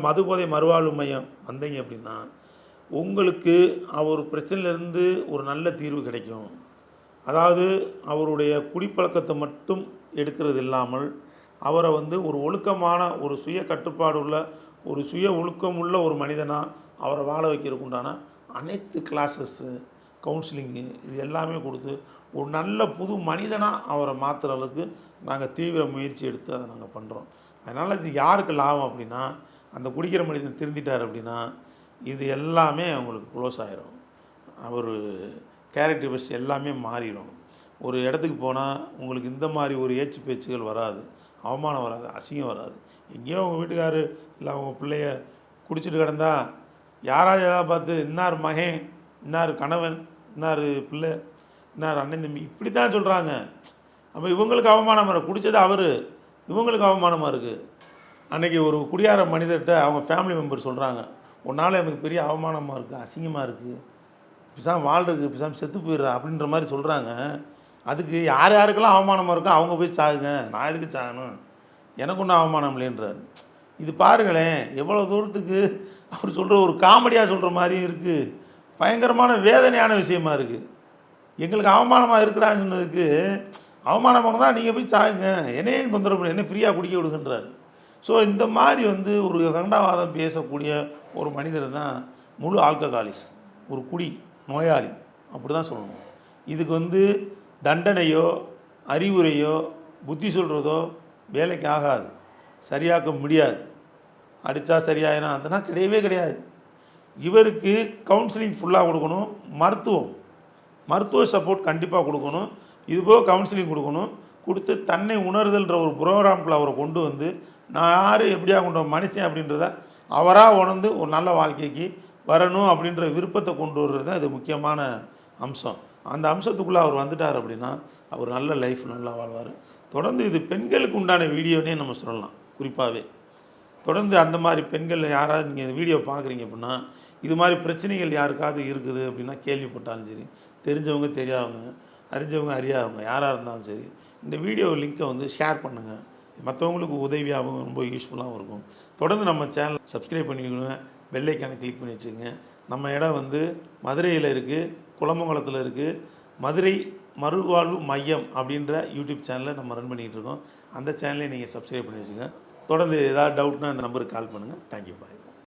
மதுபோதை மறுவாழ்வு மையம் வந்தீங்க அப்படின்னா உங்களுக்கு அவர் பிரச்சனையிலேருந்து ஒரு நல்ல தீர்வு கிடைக்கும். அதாவது அவருடைய குடிப்பழக்கத்தை மட்டும் எடுக்கிறது இல்லாமல் அவரை ஒரு ஒழுக்கமான ஒரு சுய கட்டுப்பாடு உள்ள ஒரு சுய ஒழுக்கம் உள்ள ஒரு மனிதனாக அவரை வாழ வைக்கிறதுக்கு உண்டான அனைத்து கிளாஸஸ்ஸு கவுன்சிலிங்கு இது எல்லாமே கொடுத்து ஒரு நல்ல புது மனிதனாக அவரை மாற்றுற அளவுக்கு நாங்கள் தீவிர முயற்சி எடுத்து அதை நாங்கள் பண்ணுறோம். அதனால் இது யாருக்கு லாபம் அப்படின்னா, அந்த குடிக்கிற மனிதன் திருந்திட்டார் அப்படின்னா இது எல்லாமே அவங்களுக்கு க்ளோஸ் ஆகிரும். அவர் கேரக்டர் பஸ் எல்லாமே மாறிடும். ஒரு இடத்துக்கு போனால் உங்களுக்கு இந்த மாதிரி ஒரு ஏச்சு பேச்சுகள் வராது, அவமானம் வராது, அசிங்கம் வராது. எங்கேயோ உங்கள் வீட்டுக்காரு இல்லை அவங்க பிள்ளைய குடிச்சிட்டு கிடந்தா யாராவது எதாவது பார்த்து இன்னார் மகன், இன்னார் கணவன், இன்னார் பிள்ளை, இன்னார் அண்ணன் தம்பி இப்படி தான் சொல்கிறாங்க. அப்போ இவங்களுக்கு அவமானமாக இருக்குது. குடித்தது அவர், இவங்களுக்கு அவமானமாக இருக்குது. அன்றைக்கி ஒரு குடியார மனிதர்கிட்ட அவங்க ஃபேமிலி மெம்பர் சொல்கிறாங்க, உன்னால் எனக்கு பெரிய அவமானமாக இருக்குது, அசிங்கமாக இருக்குது, பிசாம வாழ்றதுக்கு பிசாம செத்து போயிடுறா அப்படின்ற மாதிரி சொல்கிறாங்க. அதுக்கு யார் யாருக்கெல்லாம் அவமானமாக இருக்கோ அவங்க போய் சாகுங்க, நான் எதுக்கு சாகணும், எனக்கு ஒன்றும் அவமானம் இல்லைன்றார். இது பாருங்களேன் எவ்வளோ தூரத்துக்கு அவர் சொல்கிற ஒரு காமெடியாக சொல்கிற மாதிரியும் இருக்குது, பயங்கரமான வேதனையான விஷயமா இருக்குது. எங்களுக்கு அவமானமாக இருக்கிறான்னு சொன்னதுக்கு அவமானமாக தான் நீங்கள் போய் சாகுங்க, என்னையும் தொந்தரவு பண்ணி என்ன ஃப்ரீயாக குடிக்க விடுங்கன்றார். ஸோ இந்த மாதிரி ஒரு கண்டாவாதம் பேசக்கூடிய ஒரு மனிதர் தான் முழு ஆல்கஹாலிஸ், ஒரு குடி நோயாளி அப்படி தான் சொல்லணும். இதுக்கு தண்டனையோ அறிவுரையோ புத்தி சொல்கிறதோ வேலைக்கு ஆகாது, சரியாக்க முடியாது. அடித்தா சரியாயினா அதெல்லாம் கிடையவே கிடையாது. இவருக்கு கவுன்சிலிங் ஃபுல்லாக கொடுக்கணும், மருத்துவ சப்போர்ட் கண்டிப்பாக கொடுக்கணும், இதுபோக கவுன்சிலிங் கொடுக்கணும். கொடுத்து தன்னை உணர்தல்ன்ற ஒரு ப்ரோக்ராம்குள்ளே அவரை கொண்டு நான் யார் எப்படியா கொண்டு மனுஷன் அப்படின்றத அவராக உணர்ந்து ஒரு நல்ல வாழ்க்கைக்கு வரணும் அப்படின்ற விருப்பத்தை கொண்டு வர்றது தான் இது முக்கியமான அம்சம். அந்த அம்சத்துக்குள்ளே அவர் வந்துட்டார் அப்படின்னா அவர் நல்ல லைஃப் நல்லா வாழ்வார். தொடர்ந்து இது பெண்களுக்கு உண்டான வீடியோனே நம்ம சொல்லலாம். குறிப்பாகவே தொடர்ந்து அந்த மாதிரி பெண்கள் யாராவது நீங்கள் இந்த வீடியோ பார்க்குறீங்க அப்படின்னா, இது மாதிரி பிரச்சனைகள் யாருக்காவது இருக்குது அப்படின்னா கேள்விப்பட்டாலும் சரி, தெரிஞ்சவங்க தெரியாதவங்க, அறிஞ்சவங்க அறியாதவங்க யாராக இருந்தாலும் சரி, இந்த வீடியோ லிங்க்கை ஷேர் பண்ணுங்கள். மற்றவங்களுக்கு உதவியாகவும் ரொம்ப யூஸ்ஃபுல்லாகவும் இருக்கும். தொடர்ந்து நம்ம சேனல் சப்ஸ்கிரைப் பண்ணிக்கோங்க, பெல் ஐக்கானை கிளிக் பண்ணி வச்சுக்கோங்க. நம்ம இடம் மதுரையில் இருக்குது, குளமங்கலத்தில் இருக்குது. மதுரை மறுவாழ்வு மையம் அப்படின்ற யூடியூப் சேனலை நம்ம ரன் பண்ணிகிட்டு இருக்கோம். அந்த சேனலை நீங்கள் சப்ஸ்கிரைப் பண்ணி வச்சுங்க. தொடர்ந்து ஏதாவது டவுட்னா அந்த நம்பருக்கு கால் பண்ணுங்கள். தேங்க்யூ, பாய்.